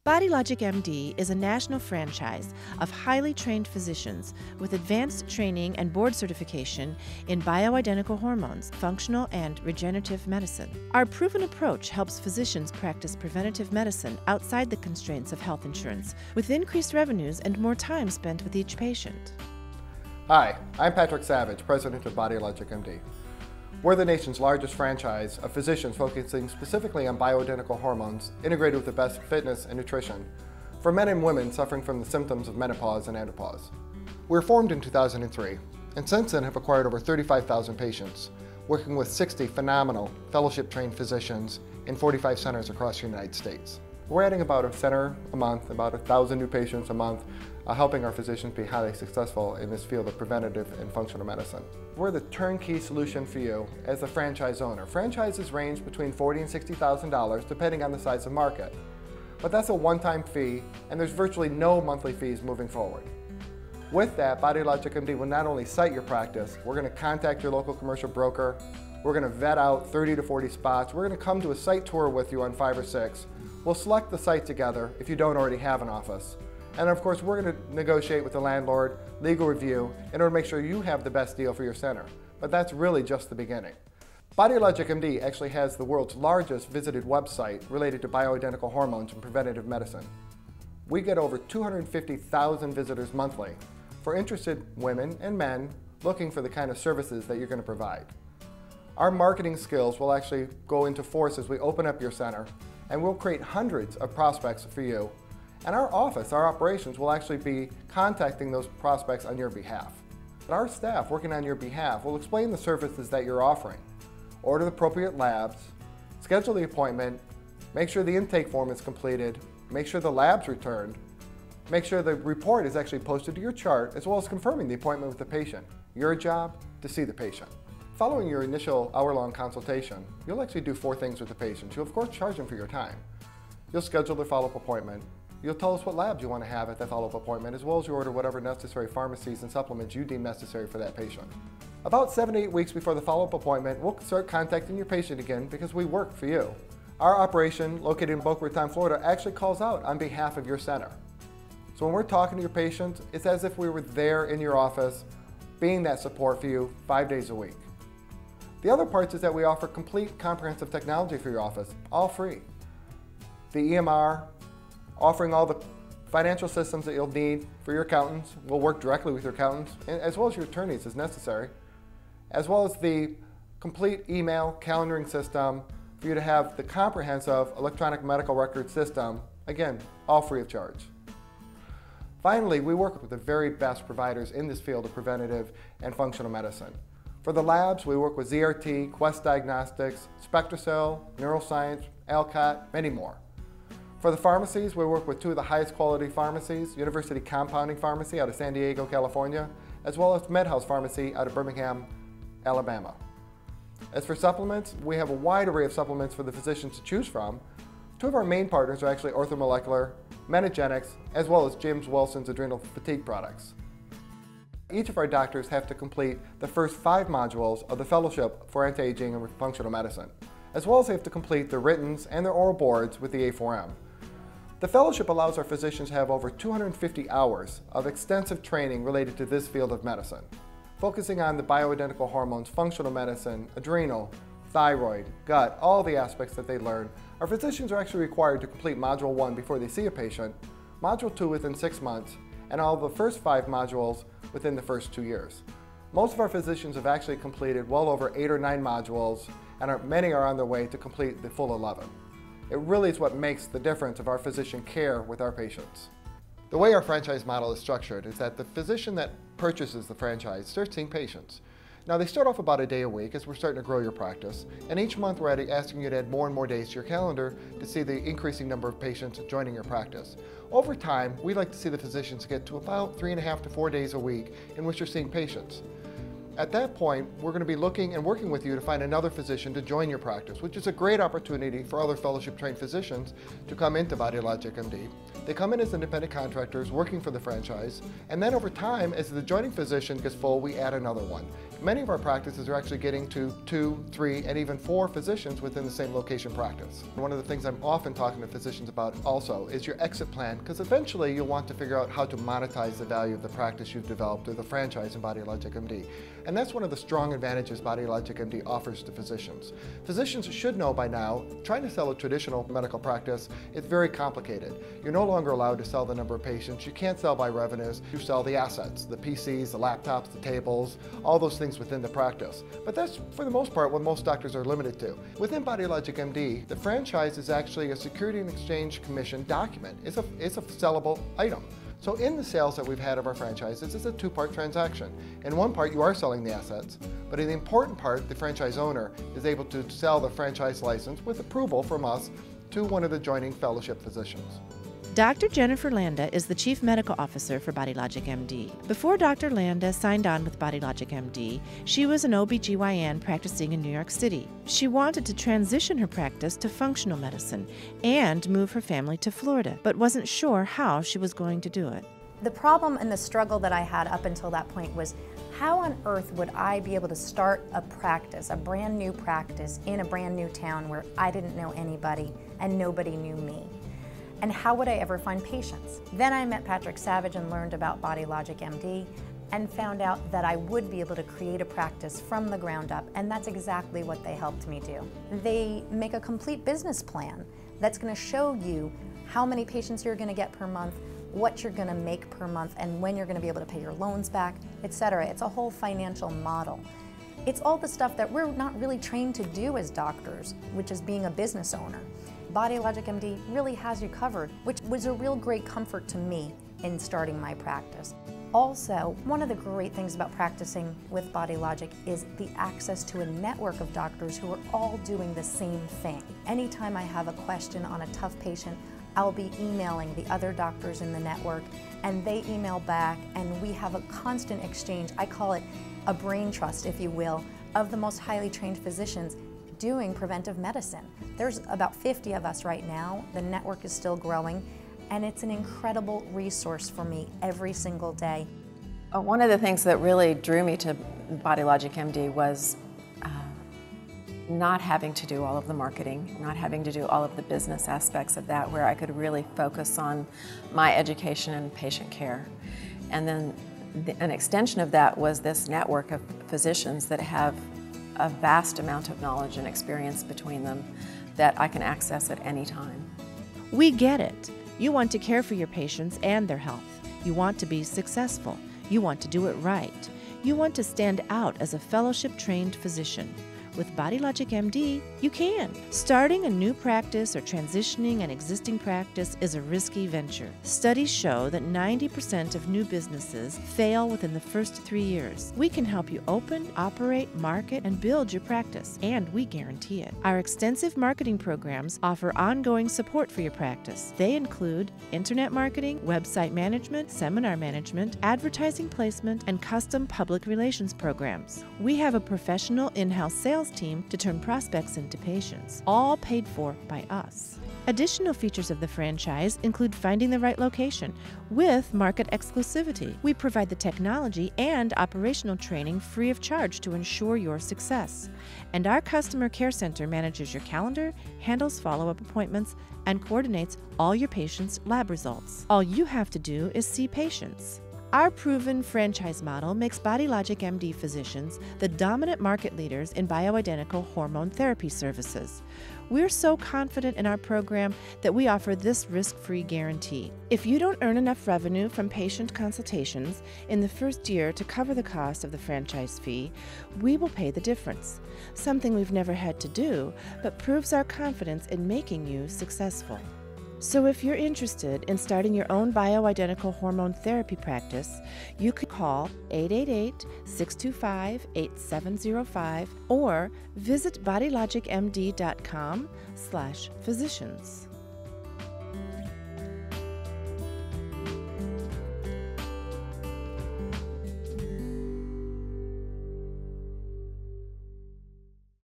BodyLogic MD is a national franchise of highly trained physicians with advanced training and board certification in bioidentical hormones, functional and regenerative medicine. Our proven approach helps physicians practice preventative medicine outside the constraints of health insurance, with increased revenues and more time spent with each patient. Hi, I'm Patrick Savage, president of BodyLogic MD. We're the nation's largest franchise of physicians focusing specifically on bioidentical hormones integrated with the best fitness and nutrition for men and women suffering from the symptoms of menopause and andropause. We were formed in 2003 and since then have acquired over 35,000 patients, working with 60 phenomenal fellowship-trained physicians in 45 centers across the United States. We're adding about a center a month, about 1,000 new patients a month, helping our physicians be highly successful in this field of preventative and functional medicine. We're the turnkey solution for you as a franchise owner. Franchises range between $40,000 and $60,000 depending on the size of market. But that's a one-time fee, and there's virtually no monthly fees moving forward. With that, BodyLogic MD will not only site your practice, we're going to contact your local commercial broker, we're going to vet out 30 to 40 spots, we're going to come to a site tour with you on 5 or 6. We'll select the site together if you don't already have an office. And of course, we're going to negotiate with the landlord, legal review, in order to make sure you have the best deal for your center. But that's really just the beginning. BodyLogic MD actually has the world's largest visited website related to bioidentical hormones and preventative medicine. We get over 250,000 visitors monthly for interested women and men looking for the kind of services that you're going to provide. Our marketing skills will actually go into force as we open up your center, and we'll create hundreds of prospects for you. And our office, our operations, will actually be contacting those prospects on your behalf. But our staff working on your behalf will explain the services that you're offering, order the appropriate labs, schedule the appointment, make sure the intake form is completed, make sure the lab's returned, make sure the report is actually posted to your chart, as well as confirming the appointment with the patient. Your job to see the patient. Following your initial hour-long consultation, you'll actually do 4 things with the patient. You'll of course charge them for your time. You'll schedule their follow-up appointment. You'll tell us what labs you want to have at that follow-up appointment, as well as you order whatever necessary pharmacies and supplements you deem necessary for that patient. About 7 to 8 weeks before the follow-up appointment, we'll start contacting your patient again because we work for you. Our operation, located in Boca Raton, Florida, actually calls out on behalf of your center. So when we're talking to your patient, it's as if we were there in your office, being that support for you 5 days a week. The other parts is that we offer complete comprehensive technology for your office, all free. The EMR, offering all the financial systems that you'll need for your accountants. We'll work directly with your accountants, as well as your attorneys as necessary, as well as the complete email calendaring system for you to have the comprehensive electronic medical record system, again, all free of charge. Finally, we work with the very best providers in this field of preventative and functional medicine. For the labs, we work with ZRT, Quest Diagnostics, SpectraCell, Neuroscience, Alcott, many more. For the pharmacies, we work with 2 of the highest quality pharmacies, University Compounding Pharmacy out of San Diego, California, as well as MedHouse Pharmacy out of Birmingham, Alabama. As for supplements, we have a wide array of supplements for the physicians to choose from. 2 of our main partners are actually Orthomolecular, Metagenics, as well as James Wilson's adrenal fatigue products. Each of our doctors have to complete the first 5 modules of the Fellowship for Anti-Aging and Functional Medicine, as well as they have to complete their writtens and their oral boards with the A4M. The fellowship allows our physicians to have over 250 hours of extensive training related to this field of medicine, focusing on the bioidentical hormones, functional medicine, adrenal, thyroid, gut, all the aspects that they learn. Our physicians are actually required to complete Module 1 before they see a patient, Module 2 within 6 months, and all the first 5 modules within the first 2 years. Most of our physicians have actually completed well over 8 or 9 modules, and many are on their way to complete the full 11. It really is what makes the difference of our physician care with our patients. The way our franchise model is structured is that the physician that purchases the franchise starts seeing patients. Now they start off about a day a week as we're starting to grow your practice, and each month we're asking you to add more and more days to your calendar to see the increasing number of patients joining your practice. Over time, we like to see the physicians get to about 3.5 to 4 days a week in which you're seeing patients. At that point, we're going to be looking and working with you to find another physician to join your practice, which is a great opportunity for other fellowship-trained physicians to come into BodyLogic MD. They come in as independent contractors working for the franchise, and then over time, as the joining physician gets full, we add another one. Many of our practices are actually getting to 2, 3, and even 4 physicians within the same location practice. One of the things I'm often talking to physicians about also is your exit plan, because eventually you'll want to figure out how to monetize the value of the practice you've developed through the franchise in BodyLogic MD. And that's one of the strong advantages BodyLogic MD offers to physicians. Physicians should know by now, trying to sell a traditional medical practice is very complicated. You're no longer allowed to sell the number of patients. You can't sell by revenues. You sell the assets, the PCs, the laptops, the tables, all those things within the practice. But that's, for the most part, what most doctors are limited to. Within BodyLogic MD, the franchise is actually a Security and Exchange Commission document. It's a sellable item. So in the sales that we've had of our franchises, it's a 2-part transaction. In one part, you are selling the assets, but in the important part, the franchise owner is able to sell the franchise license with approval from us to one of the joining fellowship physicians. Dr. Jennifer Landa is the Chief Medical Officer for BodyLogic MD. Before Dr. Landa signed on with BodyLogic MD, she was an OBGYN practicing in New York City. She wanted to transition her practice to functional medicine and move her family to Florida, but wasn't sure how she was going to do it. The problem and the struggle that I had up until that point was, how on earth would I be able to start a practice, a brand new practice, in a brand new town where I didn't know anybody and nobody knew me? And how would I ever find patients? Then I met Patrick Savage and learned about BodyLogic MD and found out that I would be able to create a practice from the ground up, and that's exactly what they helped me do. They make a complete business plan that's going to show you how many patients you're going to get per month, what you're going to make per month, and when you're going to be able to pay your loans back, etc. It's a whole financial model. It's all the stuff that we're not really trained to do as doctors, which is being a business owner. BodyLogic MD really has you covered, which was a real great comfort to me in starting my practice. Also, one of the great things about practicing with BodyLogic is the access to a network of doctors who are all doing the same thing. Anytime I have a question on a tough patient, I'll be emailing the other doctors in the network, and they email back, and we have a constant exchange. I call it a brain trust, if you will, of the most highly trained physicians doing preventive medicine. There's about 50 of us right now. The network is still growing, and it's an incredible resource for me every single day. One of the things that really drew me to BodyLogic MD was not having to do all of the marketing, not having to do all of the business aspects of that, where I could really focus on my education and patient care. And then an extension of that was this network of physicians that have a vast amount of knowledge and experience between them that I can access at any time. We get it. You want to care for your patients and their health. You want to be successful. You want to do it right. You want to stand out as a fellowship-trained physician. With BodyLogic MD, you can. Starting a new practice or transitioning an existing practice is a risky venture. Studies show that 90% of new businesses fail within the first 3 years. We can help you open, operate, market, and build your practice, and we guarantee it. Our extensive marketing programs offer ongoing support for your practice. They include internet marketing, website management, seminar management, advertising placement, and custom public relations programs. We have a professional in-house sales team to turn prospects into patients, all paid for by us. Additional features of the franchise include finding the right location with market exclusivity. We provide the technology and operational training free of charge to ensure your success. And our customer care center manages your calendar, handles follow-up appointments, and coordinates all your patients' lab results. All you have to do is see patients. Our proven franchise model makes BodyLogic MD physicians the dominant market leaders in bioidentical hormone therapy services. We're so confident in our program that we offer this risk-free guarantee. If you don't earn enough revenue from patient consultations in the first year to cover the cost of the franchise fee, we will pay the difference. Something we've never had to do, but proves our confidence in making you successful. So if you're interested in starting your own bioidentical hormone therapy practice, you could call 888-625-8705 or visit bodylogicmd.com/physicians.